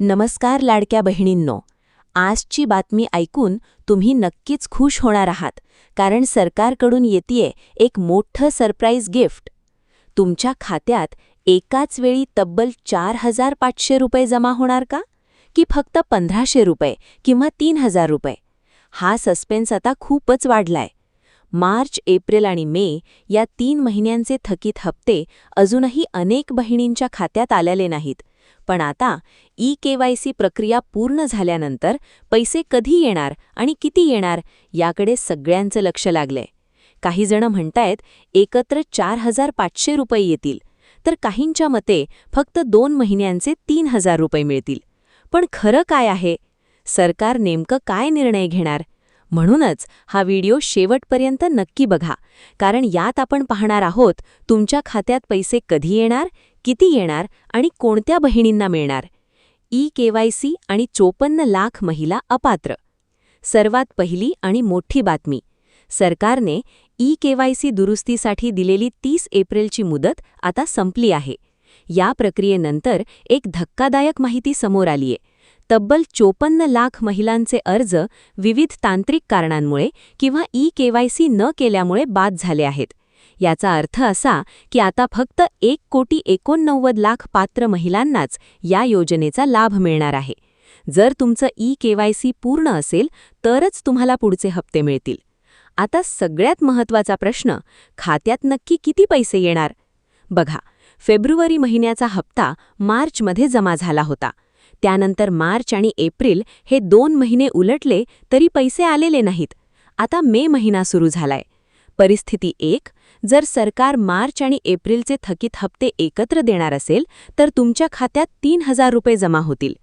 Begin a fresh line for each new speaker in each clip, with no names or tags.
नमस्कार लाडक्या बहिणींनो. आजची बातमी ऐकून तुम्ही नक्कीच खुश होणार आहात, कारण सरकारकडून येतेय एक मोठं सरप्राईज गिफ्ट. तुमच्या खात्यात एकाच वेळी तब्बल 4500 रुपये जमा होणार का? की फक्त 1500 रुपये किंवा 3000 रुपये? हा सस्पेन्स आता खूपच वाढलाय. मार्च, एप्रिल आणि मे या 3 महिन्यांचे थकीत हप्ते अजूनही अनेक बहिणींच्या खात्यात आलेले नाहीत. पण आता ई-केवायसी प्रक्रिया पूर्ण झाल्यानंतर पैसे कधी येणार आणि किती येणार याकडे सगळ्यांचं लक्ष लागलंय. काही जण म्हणतायत एकत्र 4500 रुपये येतील, तर काहींच्या मते फक्त 2 महिन्यांचे 3000 रुपये मिळतील. पण खरं काय आहे? सरकार नेमकं काय निर्णय घेणार? म्हणूनच हा व्हिडिओ शेवटपर्यंत नक्की बघा, कारण यात आपण पाहणार आहोत तुमच्या खात्यात पैसे कधी येणार, किती येणार आणि कोणत्या बहिणींना मिळणार. ई-केवायसी आणि 54 लाख महिला अपात्र. सर्वात पहिली आणि मोठी बातमी. सरकारने ई-केवायसी दुरुस्तीसाठी दिलेली 30 एप्रिलची मुदत आता संपली आहे. या प्रक्रियेनंतर एक धक्कादायक माहिती समोर आलीय. तब्बल 54 लाख महिलांचे अर्ज विविध तांत्रिक कारणांमुळे किंवा ई-केवायसी न केल्यामुळे बाद झाले आहेत. याचा अर्थ असा की आता फक्त 1,89,00,000 पात्र महिलांनाच या योजनेचा लाभ मिळणार आहे. जर तुमचं ई-केवायसी पूर्ण असेल तरच तुम्हाला पुढचे हप्ते मिळतील. आता सगळ्यात महत्त्वाचा प्रश्न, खात्यात नक्की किती पैसे येणार? बघा, फेब्रुवारी महिन्याचा हप्ता मार्चमध्ये जमा झाला होता. त्यानंतर मार्च आणि एप्रिल हे 2 महिने उलटले तरी पैसे आलेले नाहीत. आता मे महिना सुरू झालाय. परिस्थिती 1, जर सरकार मार्च आणि एप्रिलचे थकीत हप्ते एकत्र देणार असेल तर तुमच्या खात्यात 3000 रुपये जमा होतील.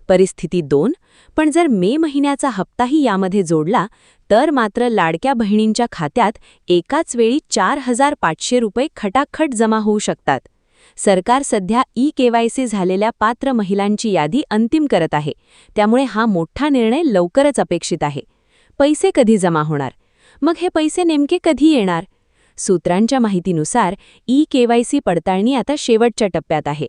परिस्थिती 2, पण जर मे महिन्याचा हप्ताही यामध्ये जोडला तर मात्र लाडक्या बहिणींच्या खात्यात एकाच वेळी 4500 रुपये खटाखट जमा होऊ शकतात. सरकार सध्या ई-केवायसी झालेल्या पात्र महिलांची यादी अंतिम करत आहे, त्यामुळे हा मोठा निर्णय लवकरच अपेक्षित आहे. पैसे कधी जमा होणार? मग हे पैसे नेमके कधी येणार? सूत्रांच्या माहितीनुसार ई-केवायसी पडताळणी आता शेवटच्या टप्प्यात आहे.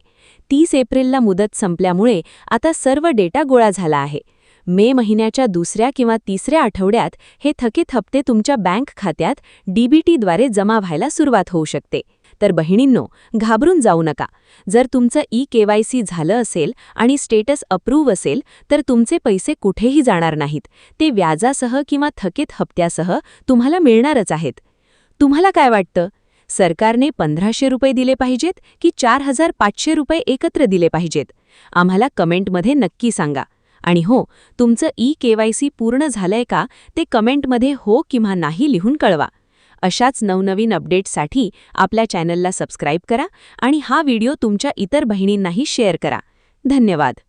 30 एप्रिलला मुदत संपल्यामुळे आता सर्व डेटा गोळा झाला आहे. मे महिन्याच्या दुसऱ्या किंवा तिसऱ्या आठवड्यात हे थकीत हप्ते तुमच्या बँक खात्यात डीबीटीद्वारे जमा व्हायला सुरुवात होऊ शकते. तर बहिणींनो, घाबरून जाऊ नका. जर तुमचं ई-केवायसी झालं असेल आणि स्टेटस अप्रूव्ह असेल तर तुमचे पैसे कुठेही जाणार नाहीत. ते व्याजासह किंवा थकीत हप्त्यासह तुम्हाला मिळणारच आहेत. तुम्हाला काय वाटतं? सरकारने 1500 रुपये दिले पाहिजेत की 4500 रुपये एकत्र दिले पाहिजेत? आम्हाला कमेंटमध्ये नक्की सांगा. आणि हो, तुमचं ई-केवायसी पूर्ण झालंय का ते कमेंटमध्ये हो किंवा नाही लिहून कळवा. अशाच नवनवीन अपडेट्ससाठी आपल्या चॅनलला सबस्क्राईब करा आणि हा व्हिडिओ तुमच्या इतर बहिणींनाही शेअर करा. धन्यवाद.